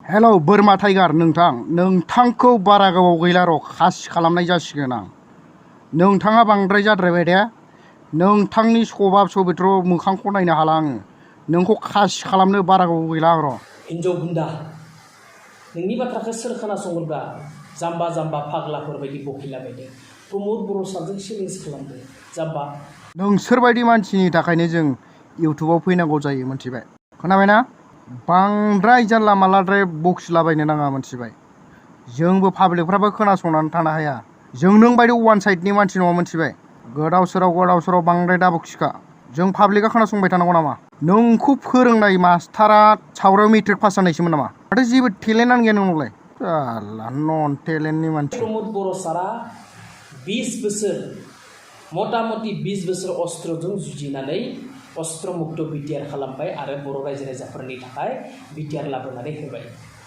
Hello बोरमा tiger नोंथांखौ बारा गोबाव गैला र' खासि खालामनाय जासिगोन आं। नोंथाङा बांद्राय जाद्रायबाय दे। नोंथांनि सभाब सबित्र मोखांखौ नायनो हाला आङो। नोंखौ खासि खालामनो बारा गोबाव गैला र'। हिन्जाव गुन्दा नोंनि बाथ्राखौ सोर खोनासंगोनब्रा? जाम्बा जाम्बा फाग्लाफोर बायदि बकिलाबायदों। प्रमद बर' सारजों चेलेन्ज खालामदों जाम्बा। नोंसोरबायदि मानसिनि थाखायनो जों इउटुबाव फैनांगौ जायो मोनथिबाय? खोनाबायना? बांद्राय जानला मानलाद्राय बखिलाबायनो नाङा मोनथिबाय? जोंबो पाब्लिकफ्राबो खोनासंनानै थानो हाया। जों नों बायदि वान साइडनि मानसि नङा मोनथिबाय? गोदाव सोराव बांद्राय दाबखिखा। जों पाब्लिकआ खोनासंबाय थानांगौ नामा? नोंखौ फोरोंनाय मास्टारा सावरायाव मेट्रिक पास जानायसोमोन नामा? माथो जेबो टेलेन्टआनो गैया नोंनावलाय। जारला नन टेलेन्टनि मानसि। प्रमद बर' सारा 20 बोसोर मथा मथि 20 बोसोर अस्त्रजों जुजिनानै अस्त्र मुक्त बिटिआर खालामबाय आरो बर' रायजो राजाफोरनि थाखाय बिटिआर लाबोनानै होबाय।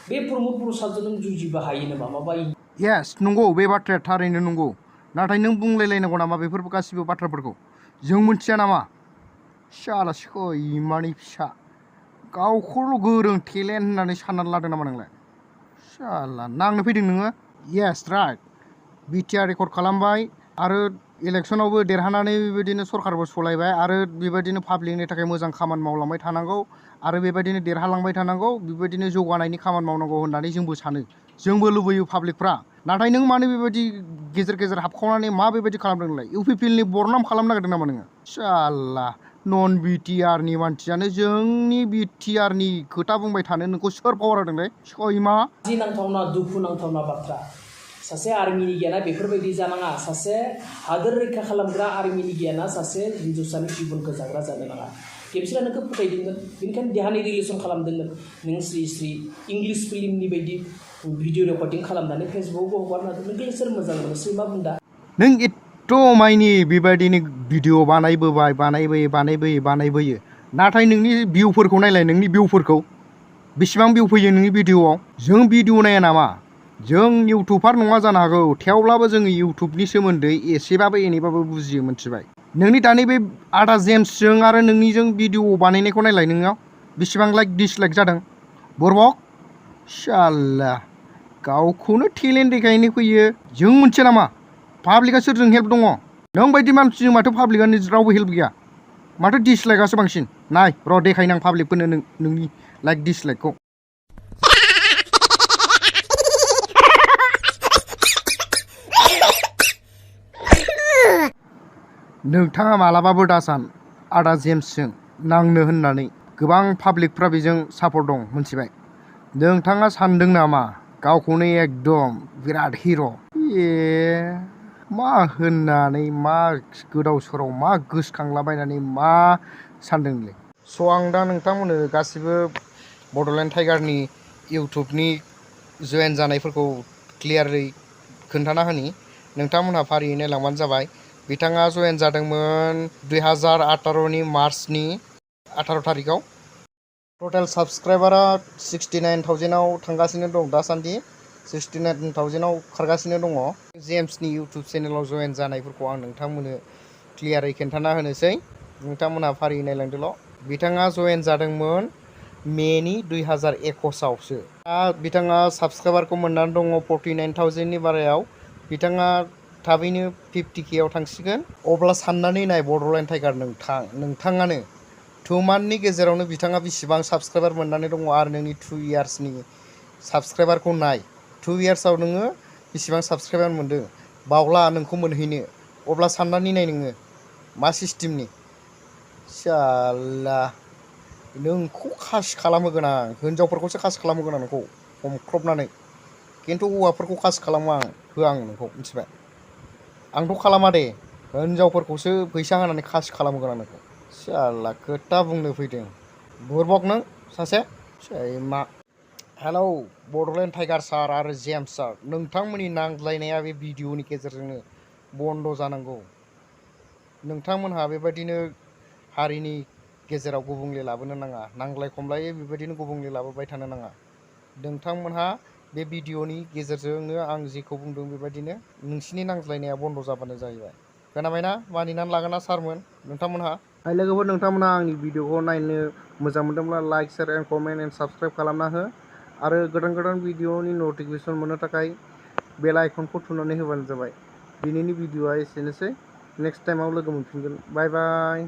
बे प्रमद बर' सारजों नों जुजिबा हायो नामा? माबा येस नंगौ, बे बाथ्राया थारैनो नंगौ। नाथाय नों बुंलायलायनांगौ नामा बेफोर गासिबो बाथ्राफोरखौ? जों मिथिया नामा? शाला सैमानि फिसा। गावखौल' गोरों टेलेन्ट होननानै साननानै लादों नामा नोंलाय? शाला नांनो फैदों नोङो? Yes right. बिटिआर रेकर्ड खालामबाय आरो इलेक्सनावबो देरहानानै बेबायदिनो सरकारबो सलायबाय आरो बेबायदिनो पाब्लिकनि थाखाय मोजां खामानि मावलांबाय थानांगौ आरो बेबायदिनो देरहालांबाय थानांगौ, बेबायदिनो जौगानायनि खामानि मावनांगौ होननानै जोंबो सानो। जोंबो लुबैयो पाब्लिकफ्रा। नाथाय नों मानो बेबायदि गेजेर गेजेर हाबखावनानै मा बेबायदि खालामदों नोंलाय? इउपिपिएलनि बरनाम खालामनो नागिरदों नामा नोङो? शाला नन बिटिआरनि मानसियानो जोंनि बिटिआरनि खोथा बुंबाय थानो नोंखौ सोर पावार होदोंलाय? सैमा। नांथावना दुखु नांथावना बाथ्रा। सासे आर्मिनि गियाना बेफोरबायदि जानाङा। सासे हादोर रैखा खालामग्रा आर्मिनि गियाना सासे हिन्जावसानि जिबनखौ जाग्रा जानो नाङा। खेबसेला नोंखौ फोथायदोंमोन, बेनिखायनो देहानि रिलेसन खालामदोंमोन। नों स्रि स्रि इंलिस फिल्मनि बायदि भिडिअ रेकर्डिं खालामनानै फेसबुकआव हगारना होदों। नोंखौ सोर मोजां मोनो? सैमा बुन्दा। नों एथ' माइनि बेबायदिनो भिडिअ बानायबोयो। नाथाय नोंनि भिउफोरखौ नायलाय, नोंनि भिउफोरखौ बेसेबां भिउ फैयो नोंनि भिडिअआव? जों भिडिअ नाया नामा? जों इउटुबार नङा जानो हागौ, थेवब्लाबो जोङो इउटुबनि सोमोन्दै एसेबाबो एनैबाबो बुजियो मोनथिबाय? नोंनि दानि बे आदा जेम्सजों आरो नोंनिजों भिडिअ बानायनायखौ नायलाय, नोंनाव बेसेबां लाइक डिसलाइक जादों? बरबक शाला गावखौनो टेलेन्ट देखायनो फैयो। जों मिथिया नामा पाब्लिकआ सोरजों हेल्प दङ? नों बायदि मानसिजों माथो पाब्लिकआनो रावबो हेल्प गैया? माथो डिसलाइकआसो बांसिन। नाय र' देखायनां पाब्लिकफोरनो नोंनि लाइक डिसलाइकखौ। नोंथाङा मालाबाबो दासान आदा जेम्सजों नांनो होननानै। गोबां पाब्लिकफ्रा बेजों सापर्ट दं मोनथिबाय? नोंथाङा सानदों नामा गावखौनो एकदम बिराद हिर'? मा होननानै मा गोदाव सोराव मा गोसोखांलाबायनानै मा सानदोंलै? स' आं दा नोंथांमोननो गासिबो बड'लेण्ड टाइगारनि इउटुबनि जयेन जानायफोरखौ क्लियारै खोन्थाना होनि। नोंथांमोनहा फारियै नायलांबानो जाबाय। बिथाङा जयेन जादोंमोन 2018नि मार्चनि 18 थारिखआव। टटेल साबस्क्राइबारा 69,000आव थांगासिनो दं दासान्दि। 69,000आव खारगासिनो दङ। जेम्सनि इउटुब चेनेलाव जयेन जानायफोरखौ आं नोंथांमोननो क्लियारै खोन्थाना होनोसै। नोंथांमोनहा फारियै नायलांदोल'। बिथाङा जयेन जादोंमोन मेनि 2021आवसो। बिथाङा साबस्क्राइबारखौ मोननानै दङ 49,000नि बारायाव। बिथाङा थाबैनो 50Kआव थांसिगोन। अब्ला साननानै नाय बड'लेण्ड टाइगार नोंथाङानो 2 मान्थनि गेजेरावनो बिथाङा बेसेबां साबस्क्राइबार मोननानै दङ आरो नोंनि 2 इयार्सनि साबस्क्राइबारखौ नाय। 2 इयार्सआव नोङो बेसेबां साबस्क्राइबार मोनदों? बावला नोंखौ मोनहैनो। अब्ला साननानै नाय नोङो मा सिस्टेमनि। शाला नोंखौ खासि खालामहोगोन आं। हिनजावफोरखौसो खासि खालामहोगोन आं नोंखौ हमख्रबनानै। खिन्थु हौवाफोरखौ खासि खालामा आं, होआ आं नोंखौ मिथिबाय? आंथ' खालामा दे, हिनजावफोरखौसो फैसा होनानै खासि खालामहोगोन आं नोंखौ। शाला खोथा बुंनो फैदों बुरबक नों सासे सैमा। हेलौ बड'लेण्ड टाइगार सार आरो जेम्स सार, नोंथांमोननि नांज्लायनाया बे भिडिअनि गेजेरजोंनो बन्द' जानांगौ। नोंथांमोनहा बेबायदिनो हारिनि गेजेराव गुबुंले लाबोनो नाङा। नांज्लाय खमलायै बेबायदिनो गुबुंले लाबोबाय थानो नाङा। नोंथांमोनहा बे भिडिअनि गेजेरजोंनो आं जेखौ बुंदों बेबायदिनो नोंसिनि नांज्लायनाया बन्द' जाबानो जाहैबाय। खोनाबायना? मानिनानै लागोन ना सारमोन नोंथांमोनहा? लोगोफोर नोंथांमोनहा आंनि भिडिअखौ नायनो मोजां मोनदोंब्ला like, share and comment and subscribe खालामना हो। आरो गोदान गोदान भिडिअनि नटिफिकेसन मोननो थाखाय बेल आइकनखौ थुनानै होबानो जाबाय। दिनैनि भिडिअआ एसेनोसै। नेक्स्ट टाइमाव लोगो मोनफिनगोन। बाय बाय।